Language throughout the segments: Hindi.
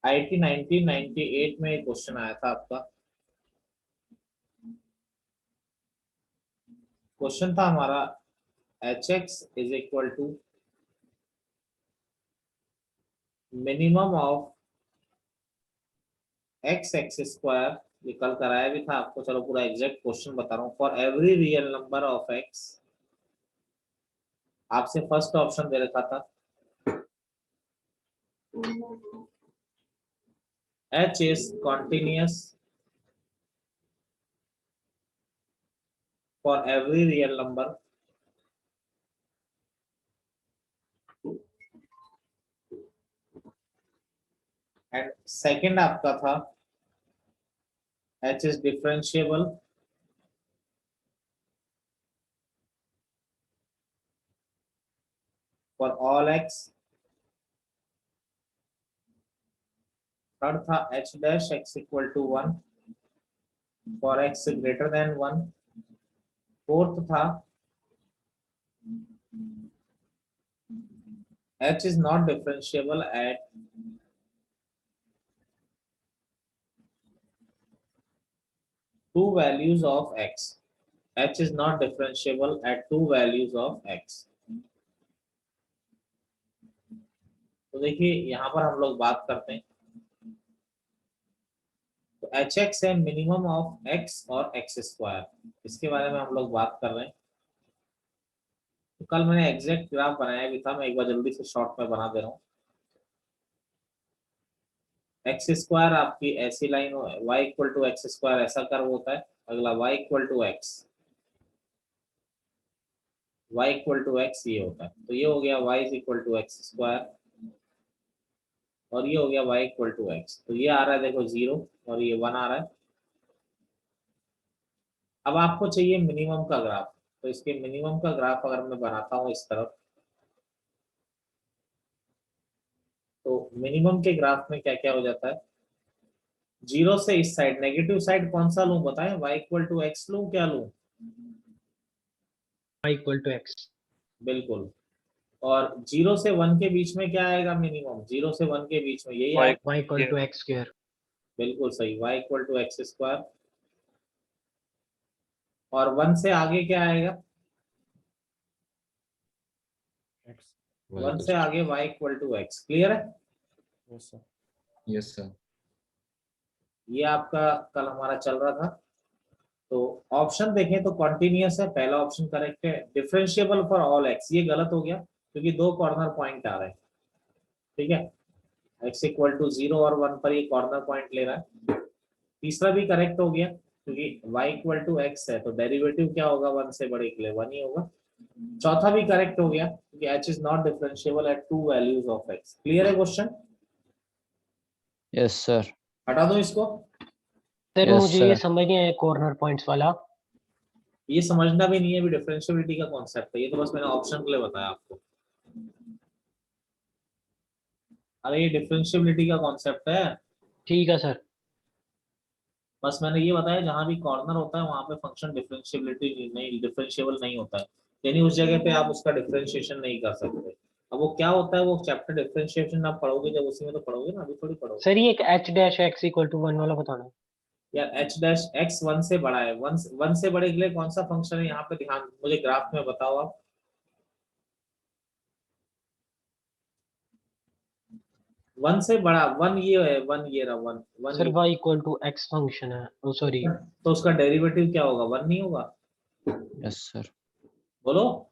आईटी 1998 में एक क्वेश्चन आया था आपका। क्वेश्चन था हमारा H X is equal to minimum of X X square. ये कल कराया भी था आपको, चलो पूरा एग्जैक्ट क्वेश्चन बता रहा हूँ। For every real number of X, आपसे फर्स्ट ऑप्शन दे रखा था H is continuous for every real number, and second आपका था H is differentiable for all X. Third था H dash X equal to 1 for X greater than 1। Fourth था h is not differentiable at two values of x। h is not differentiable at two values of x। तो देखिए यहाँ पर हम लोग बात करते हैं, तो एच एक्स है मिनिमम ऑफ एक्स और एक्स स्क्वायर, इसके बारे में हम लोग बात कर रहे हैं। तो कल मैंने एग्जैक्ट ग्राफ बनाया भी था, मैं एक बार जल्दी से शॉर्ट में बना दे रहा हूँ। एक्स स्क्वायर आपकी ऐसी line, Y equal to X square ऐसा कर्व होता है। अगला Y equal to X, Y equal to X ये होता है। तो ये हो गया Y is equal to X square, और ये हो गया y इक्वल टू एक्स। तो ये आ रहा है देखो 0 और ये 1 आ रहा है। अब आपको चाहिए मिनिमम का ग्राफ, तो इसके मिनिमम का ग्राफ अगर मैं बनाता हूँ इस तरफ, तो मिनिमम के ग्राफ में क्या क्या हो जाता है। 0 से इस साइड नेगेटिव साइड कौन सा लूं बताएं, y इक्वल टू एक्स लूं क्या लूं? y equal to X. बिल्कुल। और 0 से 1 के बीच में क्या आएगा मिनिमम? 0 से 1 के बीच में यही आएगा। y equal to X square. बिल्कुल सही, y equal to X square. और 1 से आगे क्या आएगा? 1 से आगे y equal to X. Clear है? Yes sir. ये आपका कल हमारा चल रहा था। तो ऑप्शन देखें तो कॉन्टिन्यूअस है, पहला ऑप्शन करेक्ट है। डिफरेंशिएबल फॉर ऑल एक्स ये गलत हो गया, क्योंकि दो कॉर्नर पॉइंट आ रहे हैं। ठीक है, एक्स इक्वल टू 0 और 1 पर ये कॉर्नर पॉइंट ले रहा है। तीसरा भी करेक्ट हो गया, क्योंकि y इक्वल टू एक्स है तो डेरिवेटिव क्या होगा 1 से बड़े के लिए 1 ही होगा। चौथा भी करेक्ट हो गया, क्योंकि h is not differentiable eight to values of x। Clear है क्वेश्चन? Yes sir. हटा दो इसको। सर Yes, मुझे ये sir. समझ नहीं आया कॉर्नर पॉइंट्स वाला। ये समझना भी नहीं है, भी डिफरेंशिएबिलिटी का कॉन्सेप्ट है, ये तो बस मैंने ऑप्शन के लिए बताया आपको। अरे ये डिफरेंशिएबिलिटी का कॉन्सेप्ट है। ठीक है सर। बस मैंने ये बताया जहां भी कॉर्नर होता है वहां पे फंक्शन डिफरेंशिएबिलिटी नहीं, डिफरेंशिएबल नहीं होता है, यानी उस जगह पे आप उसका डिफरेंशिएशन नहीं कर सकते। अब वो क्या होता है, वो चैप्टर डिफरेंशिएशन आप पढ़ोगे जब, उसी में तो पढ़ोगे ना, अभी थोड़ी पढ़ोगे। सर ये एक H dash X equal to 1 वाला बताना। यार एच डैश एक्स 1 से बड़ा है, 1 से बड़े के लिए कौन सा फंक्शन है यहाँ पे, ध्यान मुझे ग्राफ में बताओ आप। 1 से बड़ा 1 ये है, 1 ये रहा, 1 1 सर ये। y equal to X function है, ओ सॉरी। तो उसका डेरिवेटिव क्या होगा? 1 नहीं होगा? Yes, sir. बोलो।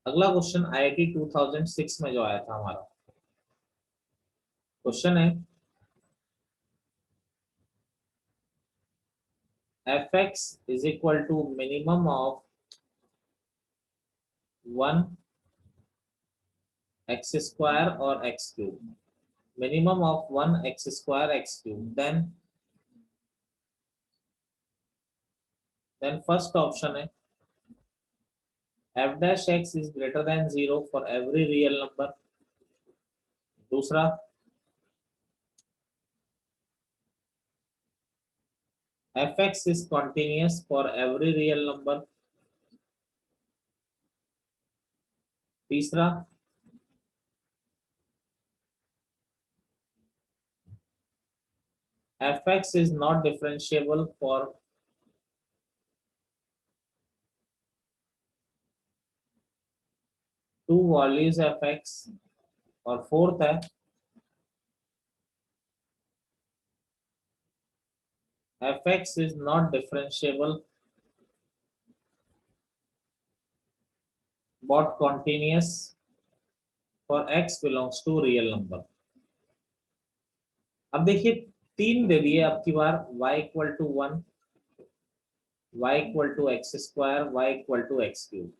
अगला क्वेश्चन आईआईटी 2006 में जो आया था हमारा क्वेश्चन है, fx is equal to minimum of 1 x square or x cube, minimum of 1 x square x cube, then first option है f dash x is greater than 0 for every real number। दूसरा fx is continuous for every real number। तीसरा fx is not differentiable for two values fx, और फोर्थ है fx is not differentiable but continuous for x belongs to real number। अब देखिए तीन दे दिए आपकी बार, y equal to 1, y equal to X square, y equal to X cube.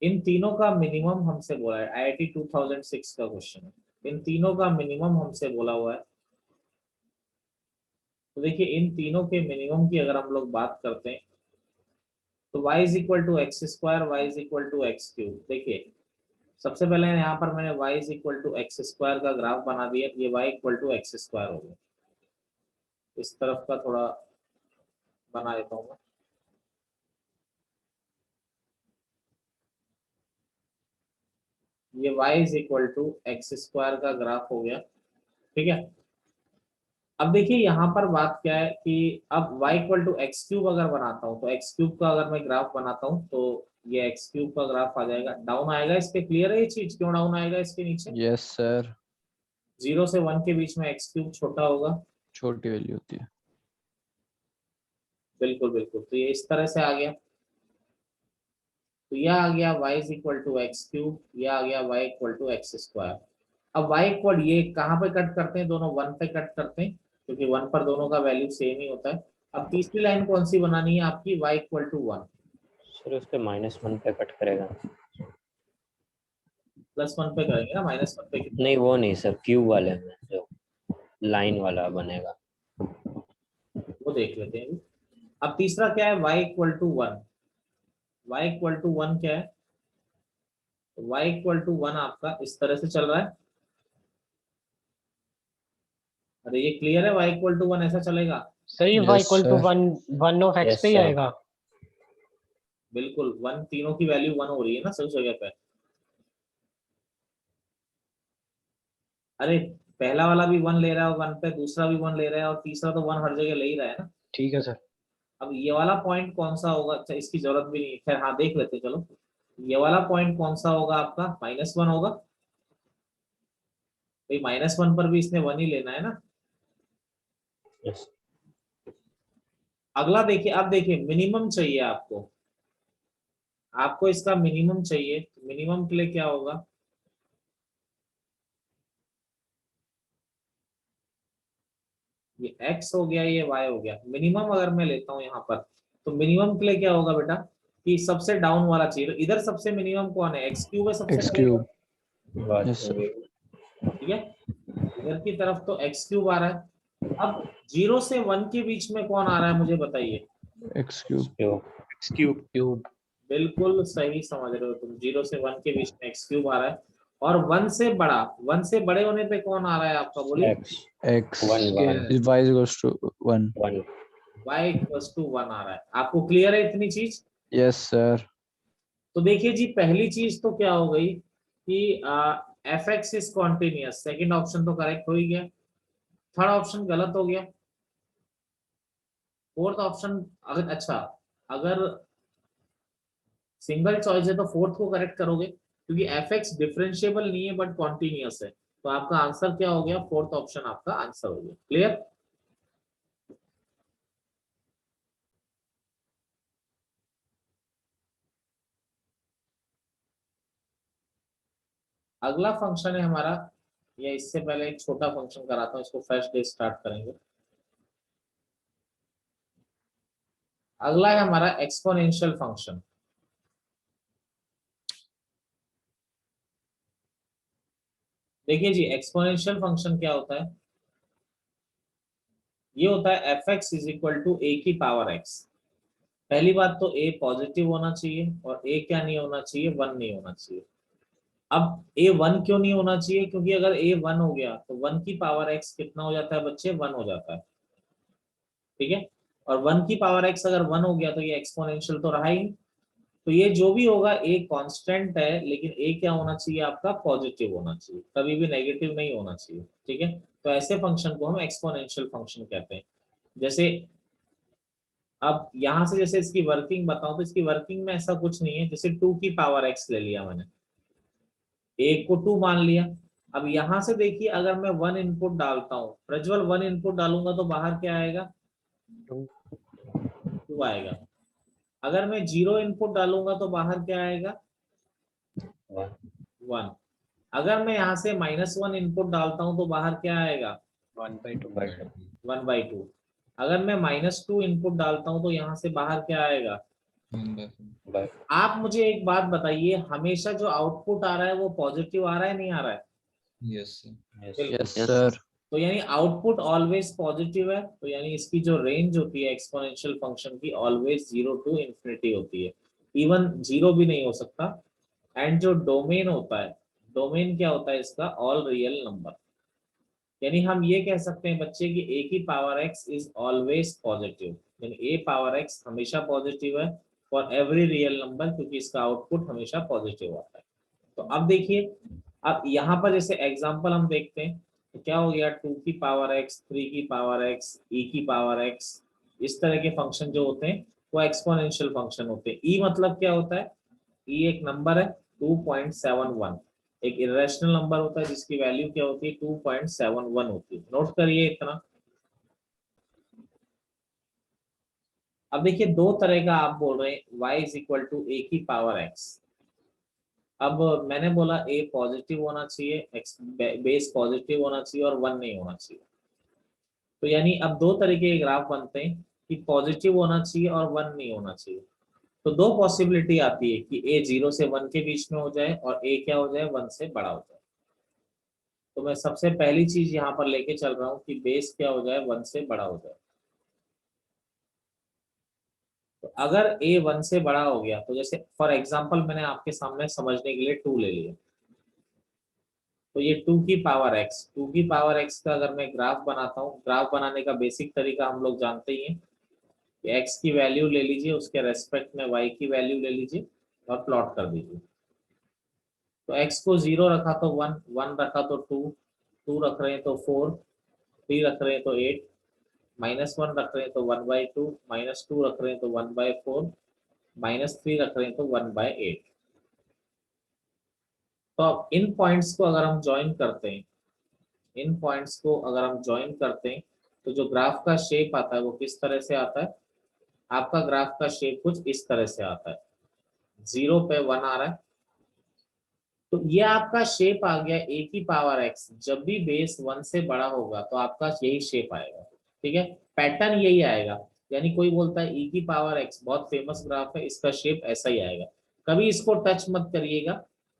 इन तीनों का मिनिमम हमसे बोला है, IIT 2006 का क्वेश्चन है, इन तीनों का मिनिमम हमसे बोला हुआ है। तो देखिए इन तीनों के मिनिमम की अगर हम लोग बात करते हैं तो y is equal to X square, y is equal to X cube. देखिए सबसे पहले यहाँ पर मैंने y is equal to X square का ग्राफ बना दिया, ये y equal to X square हो गया। इस तरफ का थोड़ा बना देता हूँ मैं, ये y is equal to X square का ग्राफ हो गया, ठीक है। अब देखिए यहाँ पर बात क्या है कि अब y equal to X cube अगर बनाता हूँ तो एक्स क्यूब का अगर मैं ग्राफ बनाता हूँ तो ये एक्स क्यूब का ग्राफ आ जाएगा, डाउन आएगा इसके। क्लियर है ये चीज, क्यों डाउन आएगा इसके नीचे? Yes sir. 0 से 1 के बीच में एक्स क्यूब छोटा होगा, छोटी वैल्यू होती है। बिल्कुल बिल्कुल। तो ये इस तरह से आ गया, तो यह आ गया y is equal to X cube, यह आ गया y equal to X square. अब y इक्वल ये कहाँ पे कट करते हैं, दोनों 1 पे कट करते हैं, क्योंकि 1 पर दोनों का वैल्यू सेम ही होता है। अब तीसरी लाइन कौन सी बनानी है आपकी, y इक्वल टू 1, सर उसके -1 पे कट करेगा। +1 पे करेंगे ना, -1 पे कितना? नहीं वो नहीं सर, क्यूब वाले में जो लाइन वाला बनेगा वो देख लेते हैं अभी। अब तीसरा क्या है, y equal to 1, y equal to 1 क्या है, तो y इक्वल टू 1 आपका इस तरह से चल रहा है। अरे ये क्लियर है, y इक्वल टू 1 ऐसा चलेगा? सही, y Yes, equal to sir. 1 of x Yes, पे ही sir. आएगा। बिल्कुल, 1 तीनों की वैल्यू 1 हो रही है ना सही जगह पे। अरे पहला वाला भी 1 ले रहा है 1 पे, दूसरा भी 1 ले रहा है, और तीसरा तो 1 हर जगह ले ही रहा है ना। ठीक है सर। अब ये वाला पॉइंट कौन सा होगा, अच्छा इसकी जरूरत भी नहीं है, खैर हाँ देख लेते हैं, चलो। ये वाला पॉइंट कौन सा होगा आपका, -1 होगा भाई, -1 पर भी इसने 1 ही लेना है ना। Yes. अगला देखिए, अब देखिए मिनिमम चाहिए आपको, आपको इसका मिनिमम चाहिए। मिनिमम के लिए क्या होगा, ये x हो गया, ये y हो गया। मिनिमम अगर मैं लेता हूँ यहाँ पर, तो मिनिमम के लिए क्या होगा बेटा, कि सबसे डाउन वाला चाहिए। तो इधर सबसे मिनिमम कौन है, एक्स क्यूब है सबसे एक्स पहले क्यूब। बात Yes, sir. ठीक है। इधर की तरफ तो एक्स क्यूब आ रहा है। अब 0 से 1 के बीच में कौन आ रहा है मुझे बताइए? X cube. क्यूब। क्यूब। बिल्कुल सही समझ रहे हो तुम, 0 से 1 के बीच में एक्स क्यूब आ रहा है। और 1 से बड़ा, 1 से बड़े होने पे कौन आ रहा है आपका, बोलिए? X 1 y is equals to 1. y equals to 1 आ रहा है। आपको क्लियर है इतनी चीज? Yes sir. तो देखिए जी, पहली चीज तो क्या हो गई कि F X is continuous, second option तो करेक्ट हो ही गया। थर्ड ऑप्शन गलत हो गया। फोर्थ ऑप्शन अगर, अच्छा अगर सिंगल चॉइस है तो फोर्थ को करेक्ट करोगे, क्योंकि एफ एक्स डिफरेंशिएबल नहीं है बट कॉन्टिन्यूअस है। तो आपका आंसर क्या हो गया, फोर्थ ऑप्शन आपका आंसर हो गया। क्लियर? अगला फंक्शन है हमारा, या इससे पहले एक छोटा फंक्शन कराता हूँ, इसको फर्स्ट डे स्टार्ट करेंगे। अगला है हमारा एक्सपोनेंशियल फंक्शन। देखिए जी, एक्सपोनेंशियल फंक्शन क्या होता है, ये होता है F X is equal to A की पावर एक्स। पहली बात तो ए पॉजिटिव होना चाहिए, और ए क्या नहीं होना चाहिए, 1 नहीं होना चाहिए। अब ए 1 क्यों नहीं होना चाहिए, क्योंकि अगर ए 1 हो गया तो 1 की पावर एक्स कितना हो जाता है बच्चे, 1 हो जाता है, ठीक है। और 1 की पावर एक्स अगर 1 हो गया तो ये एक्सपोनेंशियल तो रहा ही नहीं। तो ये जो भी होगा ए कांस्टेंट है, लेकिन ए क्या होना चाहिए आपका, पॉजिटिव होना चाहिए, कभी भी नेगेटिव नहीं होना चाहिए। ठीक है, तो ऐसे फंक्शन को हम एक्सपोनेंशियल फंक्शन कहते हैं। जैसे अब यहां से जैसे इसकी वर्किंग बताऊं तो इसकी वर्किंग में ऐसा कुछ नहीं है। जैसे 2 की पावर एक्स ले लिया मैंने, एक को 2 मान लिया। अब यहां से देखिए, अगर मैं 1 इनपुट डालता हूँ, प्रज्वल 1 इनपुट डालूंगा तो बाहर क्या आएगा, 2 आएगा। अगर मैं 0 इनपुट डालूंगा तो बाहर क्या आएगा, 1। अगर मैं यहाँ से -1 इनपुट डालता हूँ तो बाहर क्या आएगा, 1/2। अगर मैं -2 इनपुट डालता हूँ तो यहाँ से बाहर क्या आएगा। आप मुझे एक बात बताइए, हमेशा जो आउटपुट आ रहा है वो पॉजिटिव आ रहा है, नहीं आ रहा है? बिल्कुल। Yes, sir. तो यानी आउटपुट ऑलवेज पॉजिटिव है, तो यानी इसकी जो रेंज होती है एक्सपोनेंशियल फंक्शन की, ऑलवेज 0 to इंफिनिटी होती है, इवन 0 भी नहीं हो सकता। एंड जो डोमेन होता है, डोमेन क्या होता है इसका, ऑल रियल नंबर। यानी हम ये कह सकते हैं बच्चे की ए की power x is always positive, यानी ए पावर एक्स हमेशा पॉजिटिव है फॉर एवरी रियल नंबर, क्योंकि इसका आउटपुट हमेशा पॉजिटिव आता है। तो अब देखिए, अब यहाँ पर जैसे एग्जांपल हम देखते हैं तो क्या हो गया, 2 की पावर एक्स, 3 की पावर एक्स, ई की पावर एक्स, इस तरह के फंक्शन जो होते हैं वो एक्सपोनेंशियल फंक्शन होते हैं। ई मतलब क्या होता है, ई एक नंबर है 2.71, एक इरेशनल नंबर होता है जिसकी वैल्यू क्या होती है, 2.71 होती है। नोट करिए इतना। अब देखिए, दो तरह का आप बोल रहे हैं y is equal to A की पावर x। अब मैंने बोला ए पॉजिटिव होना चाहिए, एक्स बेस पॉजिटिव होना चाहिए और 1 नहीं होना चाहिए। तो यानी अब दो तरीके के ग्राफ बनते हैं कि पॉजिटिव होना चाहिए और 1 नहीं होना चाहिए। तो दो पॉसिबिलिटी आती है कि ए 0 से 1 के बीच में हो जाए और ए क्या हो जाए, 1 से बड़ा हो जाए। तो मैं सबसे पहली चीज यहाँ पर लेके चल रहा हूँ कि बेस क्या हो जाए, 1 से बड़ा हो जाए। तो अगर ए 1 से बड़ा हो गया, तो जैसे फॉर एग्जांपल मैंने आपके सामने समझने के लिए 2 ले लिया, तो ये 2 की पावर एक्स, 2 की पावर एक्स का अगर मैं ग्राफ बनाता हूँ, ग्राफ बनाने का बेसिक तरीका हम लोग जानते ही हैं कि एक्स की वैल्यू ले लीजिए, उसके रेस्पेक्ट में वाई की वैल्यू ले लीजिए और प्लॉट कर दीजिए। तो एक्स को 0 रखा तो 1, 1 रखा तो 2, 2 रख रहे हैं तो 4, 3 रख रहे हैं तो 8, -1 रख रहे हैं तो 1/2, -2 रख रहे हैं तो 1/4, -3 रख रहे हैं तो 1/8। तो अब इन पॉइंट्स को अगर हम ज्वाइन करते हैं, इन पॉइंट्स को अगर हम ज्वाइन करते हैं तो जो ग्राफ का शेप आता है वो किस तरह से आता है, आपका ग्राफ का शेप कुछ इस तरह से आता है। 0 पे 1 आ रहा है, तो ये आपका शेप आ गया ए की पावर एक्स। जब भी बेस 1 से बड़ा होगा तो आपका यही शेप आएगा। ठीक है, पैटर्न यही आएगा। यानी कोई बोलता है ई की पावर एक्स बहुत फेमस ग्राफ है, इसका शेप ऐसा ही आएगा। कभी इसको टच मत करिएगा,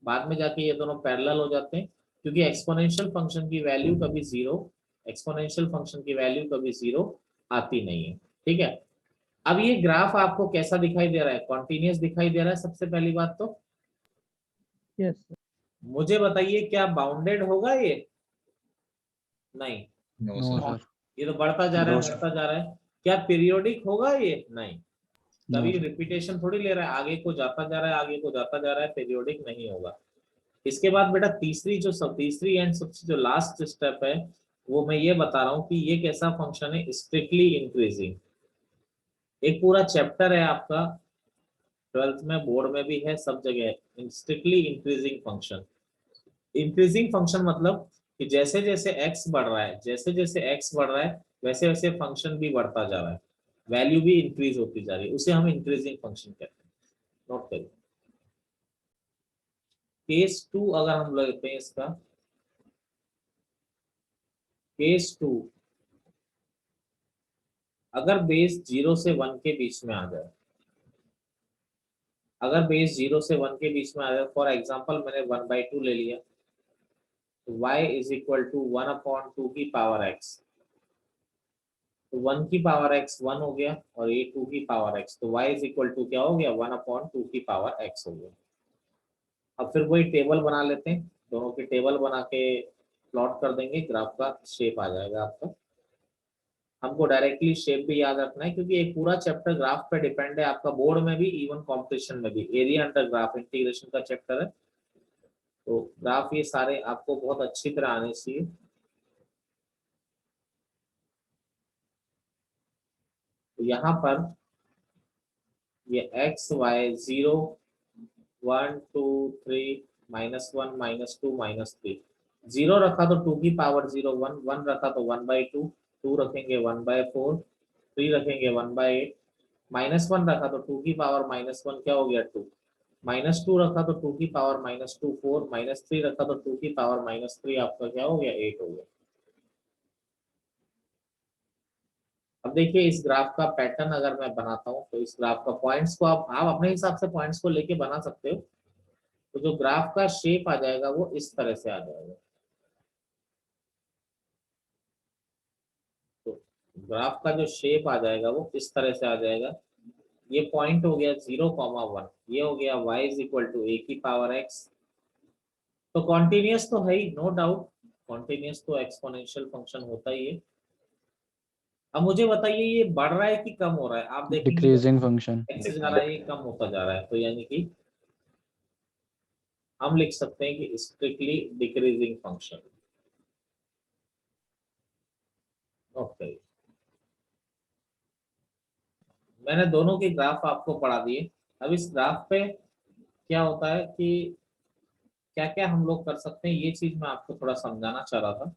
बाद में जाके ये दोनों पैरेलल हो जाते हैं, क्योंकि एक्सपोनेंशियल फंक्शन की वैल्यू कभी 0, एक्सपोनेंशियल फंक्शन की वैल्यू कभी 0 आती नहीं है। ठीक है, अब ये ग्राफ आपको कैसा दिखाई दे रहा है, कॉन्टिन्यूस दिखाई दे रहा है सबसे पहली बात तो। यस मुझे बताइए क्या बाउंडेड होगा ये, नहीं, No, sir. ये तो बढ़ता जा रहा है, No, sir. बढ़ता जा रहा है। क्या पीरियोडिक होगा ये, नहीं, No, कभी sir. रिपीटेशन थोड़ी ले रहा है, आगे को जाता जा रहा है, आगे को जाता जा रहा है, पीरियोडिक नहीं होगा। इसके बाद बेटा तीसरी एंड सबसे जो लास्ट स्टेप है वो मैं ये बता रहा हूँ कि ये कैसा फंक्शन है, स्ट्रिक्टली इंक्रीजिंग। एक पूरा चैप्टर है आपका 12th में, बोर्ड में भी है, सब जगह है, strictly increasing function. Increasing function मतलब कि जैसे जैसे x बढ़ रहा है, जैसे जैसे x बढ़ रहा है वैसे वैसे फंक्शन भी बढ़ता जा रहा है, वैल्यू भी इंक्रीज होती जा रही है, उसे हम इंक्रीजिंग फंक्शन कहते हैं। नोट करिए। केस 2 अगर हम लेते हैं इसका, केस 2, अगर बेस 0 से 1 के बीच में आ जाए, अगर बेस 0 से 1 के बीच में आ जाए, फॉर एग्जांपल मैंने 1/2 ले लिया, तो y इज इक्वल टू 1/2 की पावर x। तो 1 की पावर x 1 हो गया और ये 2 की पावर x, तो y इज इक्वल टू क्या हो गया, 1/2 की पावर x हो गया। अब फिर वही टेबल बना लेते हैं, दोनों की टेबल बना के प्लॉट कर देंगे, ग्राफ का शेप आ जाएगा आपका। हमको डायरेक्टली शेप भी याद रखना है, क्योंकि एक पूरा चैप्टर ग्राफ पे डिपेंड है, आपका बोर्ड में भी, इवन कॉम्पिटिशन में भी। एरिया अंडर ग्राफ इंटीग्रेशन का चैप्टर है, तो ग्राफ ये सारे आपको बहुत अच्छी तरह आने चाहिए। तो यहाँ पर ये एक्स वाई 0 1 2 3 -1 -2 -3, 0 रखा तो 2 की पावर 0, 1 रखा तो 1/2, 2 रखेंगे 1/4, 3 रखेंगे 1/8, -1 रखा तो 2 की पावर -1 क्या हो गया 2, -2 रखा तो 2 की पावर -2 4, -3 रखा तो 2 की पावर -3 आपका क्या हो गया 8 हो गया। अब देखिए इस ग्राफ का पैटर्न अगर मैं बनाता हूं तो इस ग्राफ का पॉइंट्स को आप अपने हिसाब से पॉइंट्स को लेके बना सकते हो। तो जो ग्राफ का शेप आ जाएगा वो इस तरह से आ जाएगा। तो ग्राफ का जो शेप आ जाएगा वो इस तरह से आ जाएगा। ये पॉइंट हो गया 0,1, ये हो गया y = a की पावर x। तो कॉन्टिन्यूस तो है ही, नो डाउट, कॉन्टिन्यूस तो एक्सपोनेंशियल फंक्शन होता ही है। अब मुझे बताइए ये बढ़ रहा है कि कम हो रहा है? आप देखेंगे डिक्रीजिंग फंक्शन। एक्स जा रहा है, ये कम होता जा रहा है, तो यानी कि हम लिख सकते हैं कि स्ट्रिक्टली डिक्रीजिंग फंक्शन। ओके, मैंने दोनों के ग्राफ आपको पढ़ा दिए। अब इस ग्राफ पे क्या होता है कि क्या क्या हम लोग कर सकते हैं, ये चीज मैं आपको थोड़ा समझाना चाह रहा था।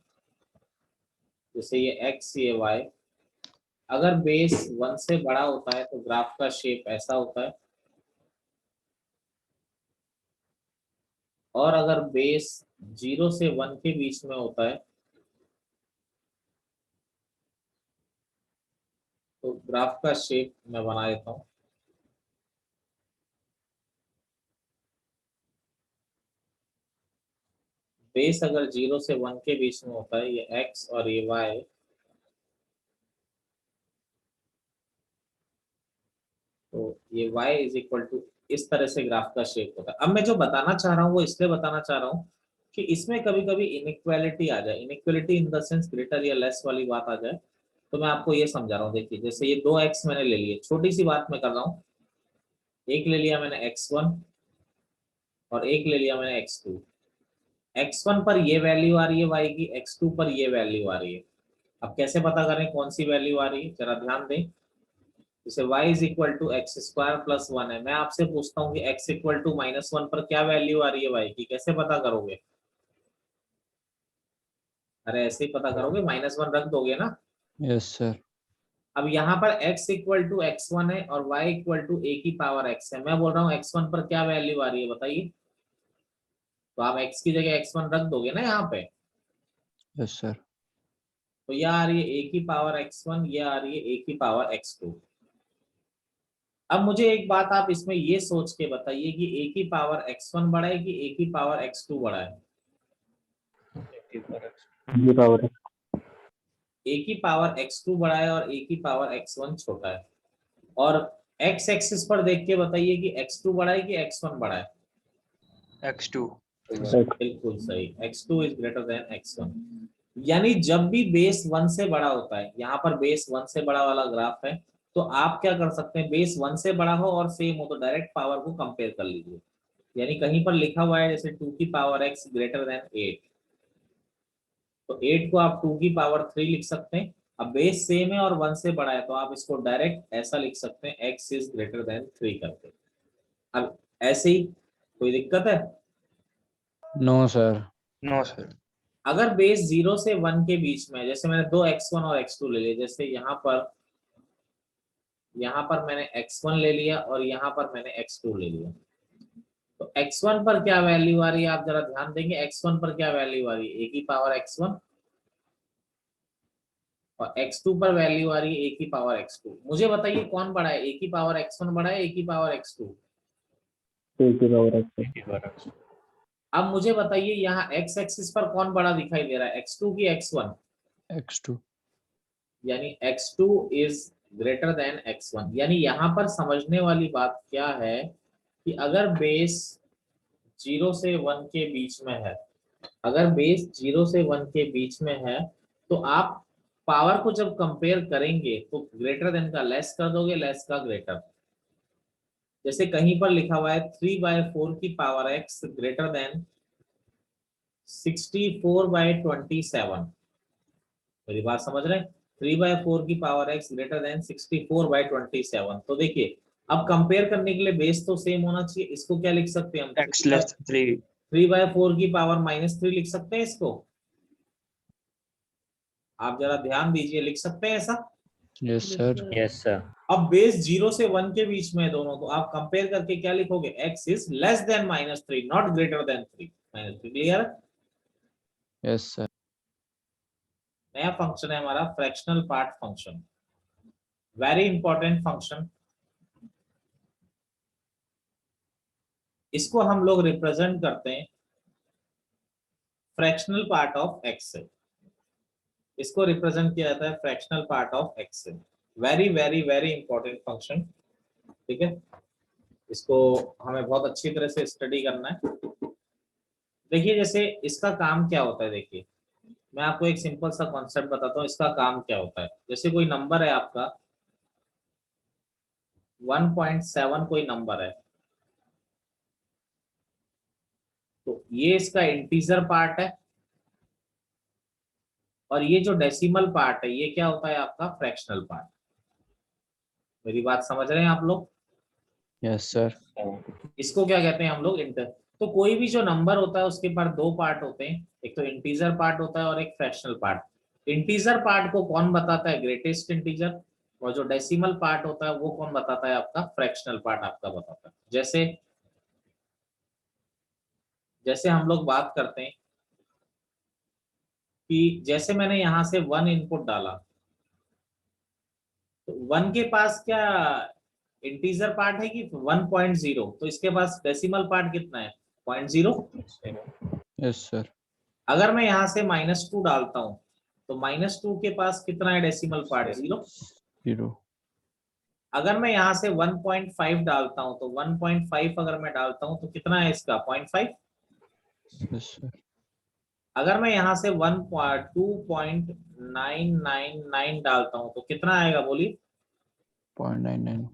जैसे ये x ये y, अगर बेस 1 से बड़ा होता है तो ग्राफ का शेप ऐसा होता है, और अगर बेस 0 से 1 के बीच में होता है तो ग्राफ का शेप मैं बना देता हूं। बेस अगर 0 से 1 के बीच में होता है, ये x और ये y, तो ये y = इस तरह से ग्राफ का शेप होता है। अब मैं जो बताना चाह रहा हूँ वो इसलिए बताना चाह रहा हूँ कि इसमें कभी कभी इनइक्वालिटी आ जाए, inequality in the sense greater या लेस वाली बात आ जाए, तो मैं आपको ये समझा रहा हूँ। देखिए जैसे ये 2x मैंने ले लिए, छोटी सी बात मैं कर रहा हूँ, एक ले लिया मैंने x1 और एक ले लिया मैंने x2। x1 पर ये वैल्यू आ रही है y की, x2 पर ये वैल्यू आ रही है। अब कैसे पता करें कौन सी वैल्यू आ रही है, जरा ध्यान दें। जैसे y = x² + 1 है, मैं आपसे पूछता हूँ कि x = -1 पर क्या वैल्यू आ रही है y की, कैसे पता करोगे? अरे ऐसे ही पता करोगे, -1 रख दोगे ना। Yes sir. अब यहाँ पर x = x1 है और y = a की पावर x है। मैं बोल रहा हूँ x1 पर क्या वैल्यू आ रही है बताइए, तो आप x की जगह x1 रख दोगे ना यहाँ पे। Yes sir. तो यह आ रही है a की पावर x1, यह आ रही है a की पावर x2। अब मुझे एक बात आप इसमें ये सोच के बताइए कि a की पावर x1 बड़ा है कि a की पावर x2 बड़ा है? ये पावर है। a की पावर x2 बड़ा है और a की पावर x1 छोटा है। और x एक्सिस पर देख के बताइए कि x2 बड़ा है कि x1 बड़ा है? x2। बिल्कुल सही, x2 = x1। यानी जब भी बेस 1 से बड़ा होता है, यहाँ पर बेस 1 से बड़ा वाला ग्राफ है, तो आप क्या कर सकते हैं, बेस 1 से बड़ा हो और सेम हो तो डायरेक्ट पावर को कंपेयर कर लीजिए। यानी कहीं पर लिखा हुआ है जैसे 2 की पावर x > 8, तो 8 को आप 2 की पावर 3 लिख सकते हैं। अब बेस सेम है और 1 से बड़ा है तो आप इसको डायरेक्ट ऐसा लिख सकते हैं x > 3 करके। अब ऐसे ही कोई दिक्कत है? No sir. No sir. अगर बेस 0 से 1 के बीच में, जैसे मैंने दो x1 और x2 ले लिए, जैसे यहाँ पर मैंने x1 ले लिया और यहाँ पर मैंने x2 ले लिया, तो x1 पर क्या वैल्यू आ रही है आप जरा ध्यान देंगे। x1 पर क्या वैल्यू आ रही है, a की पावर x1, और x2 पर वैल्यू आ रही है a की पावर x2। मुझे बताइए कौन बड़ा है, a की पावर x1 बड़ा है a की पावर x2? एक ही पावर है। अब मुझे बताइए यहाँ x एक्सिस पर कौन बड़ा दिखाई दे रहा है, x2 की x1? x2। यानी x2 > x1। यानी यहाँ पर समझने वाली बात क्या है कि अगर बेस 0 से 1 के बीच में है, अगर बेस 0 से 1 के बीच में है तो आप पावर को जब कंपेयर करेंगे तो ग्रेटर देन का लेस कर दोगे, लेस का ग्रेटर। जैसे कहीं पर लिखा हुआ है 3/4 की पावर x ग्रेटर देन 64/27। मेरी बात समझ रहे हैं? 3/4 की पावर x ग्रेटर देन 64/27। तो देखिए अब कंपेयर करने के लिए बेस तो सेम होना चाहिए। इसको क्या लिख सकते हैं हम? X less than 3. 3/4 की पावर -3 लिख सकते हैं इसको। आप जरा ध्यान दीजिए, लिख सकते हैं ऐसा? Yes, sir. Yes, sir. अब बेस 0 से 1 के बीच में है दोनों, तो आप कंपेयर करके क्या लिखोगे? x is less than -3 not greater than 3। -3 clear? Yes, sir. नया फंक्शन है हमारा fractional part function, very important function. इसको हम लोग रिप्रेजेंट करते हैं फ्रैक्शनल पार्ट ऑफ x से। इसको रिप्रेजेंट किया जाता है फ्रैक्शनल पार्ट ऑफ x से। Very very very important function, ठीक है। इसको हमें बहुत अच्छी तरह से स्टडी करना है। देखिए जैसे इसका काम क्या होता है, देखिए मैं आपको एक सिंपल सा कॉन्सेप्ट बताता हूँ इसका काम क्या होता है। जैसे कोई नंबर है आपका 1.7 कोई नंबर है, तो ये इसका इंटीजर पार्ट है, और ये जो डेसिमल पार्ट है ये क्या होता है आपका फ्रैक्शनल पार्ट। मेरी बात समझ रहे हैं आप लोग? Yes, sir. इसको क्या कहते हैं हम लोग? इंटर। तो कोई भी जो नंबर होता है उसके पास दो पार्ट होते हैं, एक तो इंटीजर पार्ट होता है और एक फ्रैक्शनल पार्ट। इंटीजर पार्ट को कौन बताता है? Greatest integer. और जो डेसिमल पार्ट होता है वो कौन बताता है? आपका फ्रैक्शनल पार्ट आपका बताता है। जैसे जैसे हम लोग बात करते हैं कि जैसे मैंने यहां से 1 इनपुट डाला, तो 1 के पास क्या इंटीजर पार्ट है कि 1.0? तो इसके पास डेसिमल पार्ट कितना है? 0.0। Yes, sir. अगर मैं यहां से -2 डालता हूं तो -2 के पास कितना है डेसिमल पार्ट? 0। 0. अगर मैं यहां से 1.5 डालता हूं तो 1.5 अगर मैं डालता हूं तो कितना है इसका? 0.5। Yes, sir. अगर मैं यहां से 2.999 डालता हूं तो कितना आएगा? बोलिए। 0.99.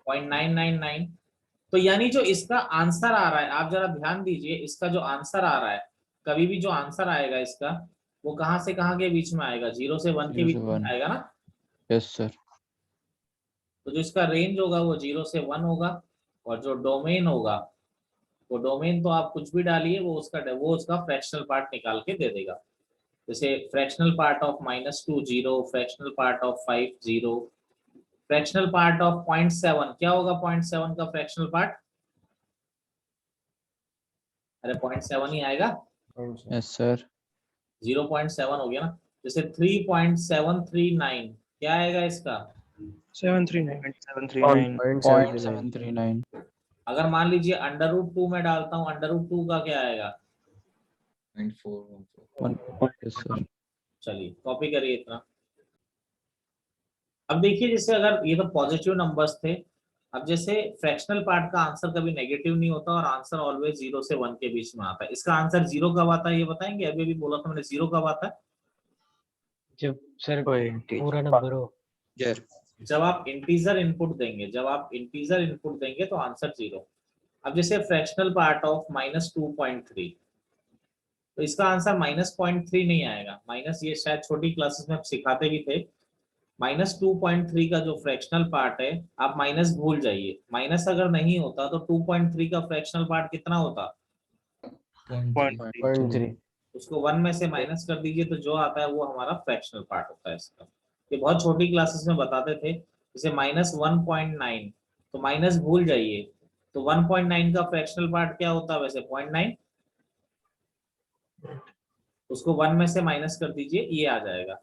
0.999। तो यानी जो इसका आंसर आ रहा है, आप जरा ध्यान दीजिए, इसका जो आंसर आ रहा है, कभी भी जो आंसर आएगा इसका वो कहां से कहां के बीच में आएगा? 0 से 1 के 0 बीच से में 1. आएगा ना। Yes, sir. तो जो इसका रेंज होगा वो 0 से 1 होगा, और जो डोमेन होगा वो डोमेन तो आप कुछ भी डालिए वो उसका फ्रैक्शनल पार्ट निकाल के दे देगा। जैसे fractional part of -2 0, fractional part of 5 0, fractional part of 0.7 क्या होगा? 0.7 का फ्रैक्शनल पार्ट? अरे 0.7 ही आएगा। Yes, sir. 0.7 हो गया ना। जैसे 3.739 क्या आएगा इसका? 739. 0.739. अगर मान लीजिए √2 में डालता हूँ, √2 का क्या आएगा? 1. Yes, sir. चलिए कॉपी करिए इतना। अब देखिए जैसे अगर ये तो पॉजिटिव नंबर्स थे, अब जैसे फ्रैक्शनल पार्ट का आंसर कभी नेगेटिव नहीं होता और आंसर ऑलवेज 0 से 1 के बीच में आता है। इसका आंसर 0 कब आता है ये बताएंगे? अभी भी बोला था मैंने, 0 कब आता है? जब सर कोई integer. पूरा नंबर हो। जब आप इंटीजर इनपुट देंगे, जब आप इंटीजर इनपुट देंगे तो आंसर 0। अब जैसे फ्रैक्शनल पार्ट ऑफ -2.3, तो इसका आंसर -0.3 नहीं आएगा। माइनस ये शायद छोटी क्लासेस में आप सिखाते भी थे। -2.3 का जो फ्रैक्शनल पार्ट है, आप माइनस भूल जाइए। माइनस अगर नहीं होता तो 2.3 का फ्रैक्शनल पार्ट कितना होता? 0.3. उसको 1 में से माइनस कर दीजिए तो जो आता है वो हमारा फ्रैक्शनल पार्ट होता है इसका। ये बहुत छोटी क्लासेस में बताते थे। जैसे -1.9, तो माइनस भूल जाइए। तो 1.9 का फ्रैक्शनल पार्ट क्या होता है वैसे? 0.9। उसको 1 में से माइनस कर दीजिए, ये आ जाएगा।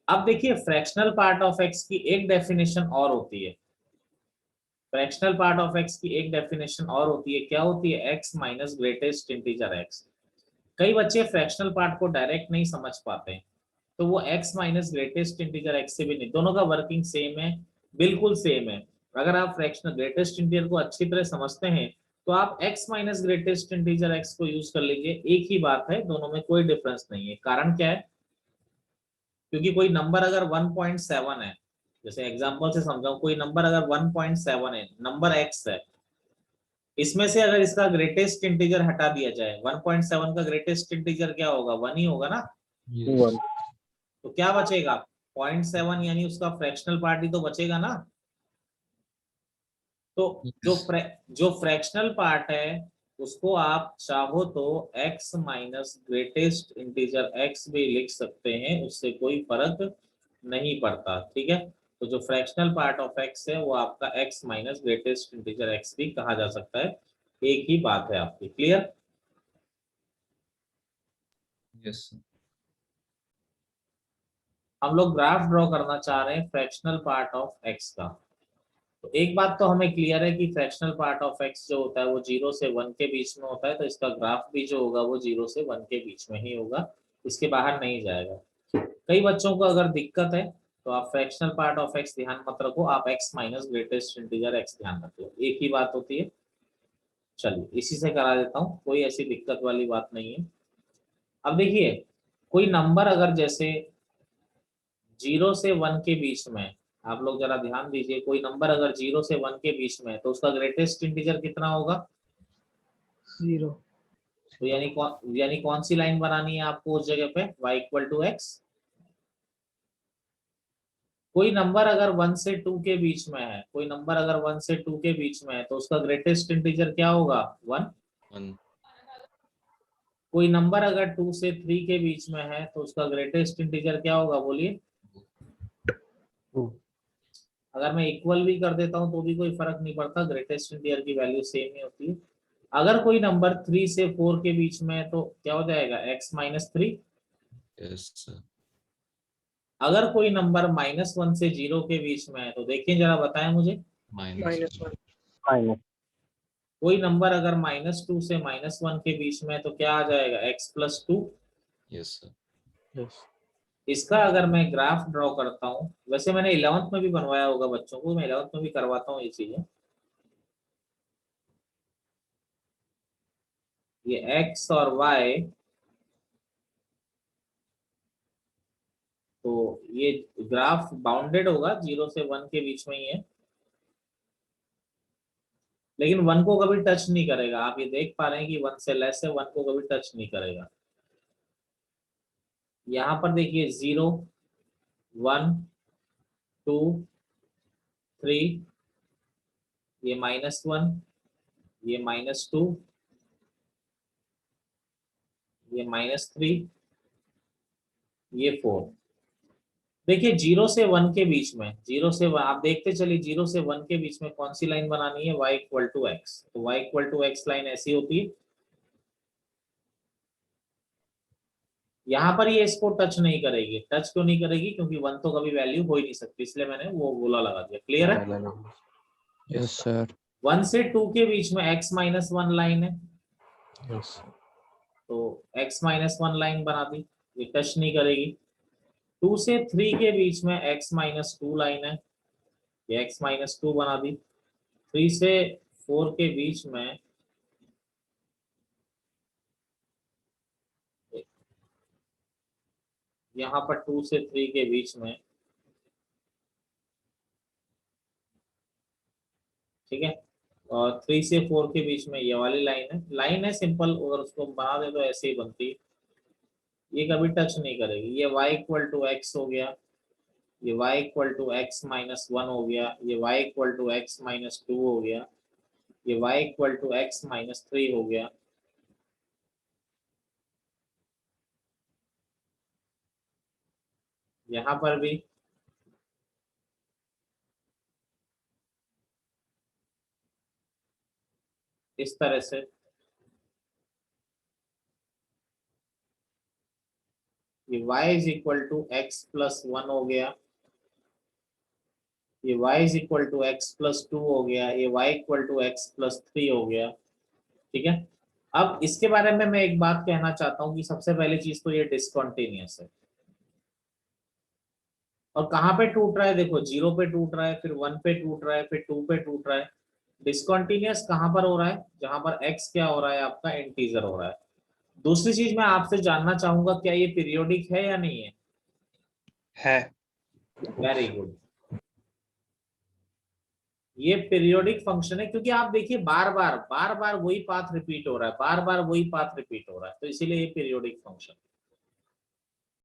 अब देखिए फ्रैक्शनल पार्ट ऑफ x की एक डेफिनेशन और होती है। फ्रैक्शनल पार्ट ऑफ x की एक डेफिनेशन और होती है, क्या होती है? x minus greatest integer x। कई बच्चे फ्रैक्शनल पार्ट को डायरेक्ट नहीं समझ पाते हैं, तो वो x minus greatest integer x से भी नहीं, दोनों का वर्किंग सेम है, बिल्कुल सेम है। अगर आप फ्रैक्शनल ग्रेटेस्ट इंटीजर को अच्छी तरह समझते हैं तो आप x minus greatest integer x को यूज कर लीजिए, एक ही बात है, दोनों में कोई डिफरेंस नहीं है। कारण क्या है? क्योंकि कोई नंबर अगर 1.7 है, जैसे एग्जांपल से समझाऊं, कोई नंबर अगर 1.7 है, नंबर x है, इसमें से अगर इसका ग्रेटेस्ट इंटीजर हटा दिया जाए, 1.7 का ग्रेटेस्ट इंटीजर क्या होगा, 1 ही होगा ना, वन। तो क्या बचेगा, 0.7, यानी उसका फ्रैक्शनल पार्ट ही तो बचेगा ना। तो जो फ्रैक्शनल पार्ट है उसको आप चाहो तो x minus greatest integer x भी लिख सकते हैं, उससे कोई फर्क नहीं पड़ता, ठीक है। तो जो फ्रैक्शनल पार्ट ऑफ x है वो आपका x minus greatest integer x भी कहा जा सकता है, एक ही बात है आपकी, क्लियर। यस हम लोग ग्राफ ड्रॉ करना चाह रहे हैं फ्रैक्शनल पार्ट ऑफ x का। तो एक बात तो हमें क्लियर है कि फ्रैक्शनल पार्ट ऑफ x जो होता है वो 0 से 1 के बीच में होता है, तो इसका ग्राफ भी जो होगा वो 0 से 1 के बीच में ही होगा, इसके बाहर नहीं जाएगा। कई बच्चों को अगर दिक्कत है तो आप फ्रैक्शनल पार्ट ऑफ x ध्यान मत रखो, आप x minus greatest integer x ध्यान रखो, एक ही बात होती है। चलिए इसी से करा देता हूँ, कोई ऐसी दिक्कत वाली बात नहीं है। अब देखिए, कोई नंबर अगर जैसे 0 से 1 के बीच में, आप लोग जरा ध्यान दीजिए, कोई नंबर अगर 0 से 1 के बीच में है तो उसका ग्रेटेस्ट इंटीजर कितना होगा, 0। तो यानी कौन सी लाइन बनानी है आपको उस जगह पे, y इक्वल टू x। कोई नंबर अगर 1 से 2 के बीच में है, कोई नंबर अगर 1 से 2 के बीच में है तो उसका ग्रेटेस्ट इंटीजर क्या होगा, 1। कोई नंबर अगर 2 से 3 के बीच में है तो उसका ग्रेटेस्ट इंटीजर क्या होगा, बोलिए। अगर मैं इक्वल भी कर देता हूं तो भी कोई फर्क नहीं पड़ता, ग्रेटेस्ट इंटीजर की वैल्यू सेम ही होती है। अगर कोई नंबर 3 से 4 के बीच में है तो क्या हो जाएगा, x माइनस 3। अगर कोई नंबर -1 से 0 के बीच में है तो देखिए जरा बताएं मुझे, -1। माइनस। कोई नंबर अगर -2 से -1 के बीच में है तो क्या आ जाएगा, x प्लस 2। यस इसका अगर मैं ग्राफ ड्रॉ करता हूं, वैसे मैंने 11th में भी बनवाया होगा बच्चों को, मैं 11th में भी करवाता हूँ ये चीजें। ये x और y, तो ये ग्राफ बाउंडेड होगा, 0 से 1 के बीच में ही है, लेकिन 1 को कभी टच नहीं करेगा। आप ये देख पा रहे हैं कि 1 से लेस है, 1 को कभी टच नहीं करेगा। यहाँ पर देखिए 0, 1, 2, 3, ये -1, ये -2, ये -3, ये 4। देखिए 0 से 1 के बीच में, 0 से 1 आप देखते चलिए, 0 से 1 के बीच में कौन सी लाइन बनानी है, y इक्वल टू x। तो y equal to x line ऐसी होती है, यहाँ पर ये इसको टच नहीं करेगी। टच क्यों नहीं करेगी, क्योंकि 1 तो कभी वैल्यू हो ही नहीं सकती, इसलिए मैंने वो गोला लगा दिया, क्लियर है। Yes sir. 1 से 2 के बीच में x माइनस 1 लाइन है, तो x माइनस 1 लाइन बना दी, ये टच नहीं करेगी। 2 से 3 के बीच में x माइनस 2 लाइन है, ये x माइनस 2 बना दी। 3 से 4 के बीच में यहाँ पर 2 से 3 के बीच में, ठीक है, और 3 से 4 के बीच में ये वाली लाइन है सिंपल, अगर उसको बना दे तो ऐसे ही बनती, ये कभी टच नहीं करेगी। ये y इक्वल टू एक्स हो गया, ये y equal to X minus 1 हो गया, ये y equal to X minus 2 हो गया, ये y equal to X minus 3 हो गया। यहाँ पर भी इस तरह से, ये y is equal to X plus 1 हो गया, ये y is equal to X plus 2 हो गया, ये y equal to X plus 3 हो गया, ठीक है। अब इसके बारे में मैं एक बात कहना चाहता हूँ कि सबसे पहली चीज तो ये डिसकंटिन्यूअस है, और कहाँ पे टूट रहा है, देखो 0 पे टूट रहा है, फिर 1 पे टूट रहा है, फिर 2 पे टूट रहा है। डिसकंटिन्यूअस कहाँ पर हो रहा है, जहां पर x क्या हो रहा है, आपका इंटीजर हो रहा है। दूसरी चीज मैं आपसे जानना चाहूंगा, क्या ये पीरियोडिक है या नहीं है, है। Very good. ये पीरियोडिक फंक्शन है क्योंकि आप देखिए बार बार वही पाथ रिपीट हो रहा है, बार बार वही पाथ रिपीट हो रहा है, तो इसीलिए ये पीरियोडिक फंक्शन है।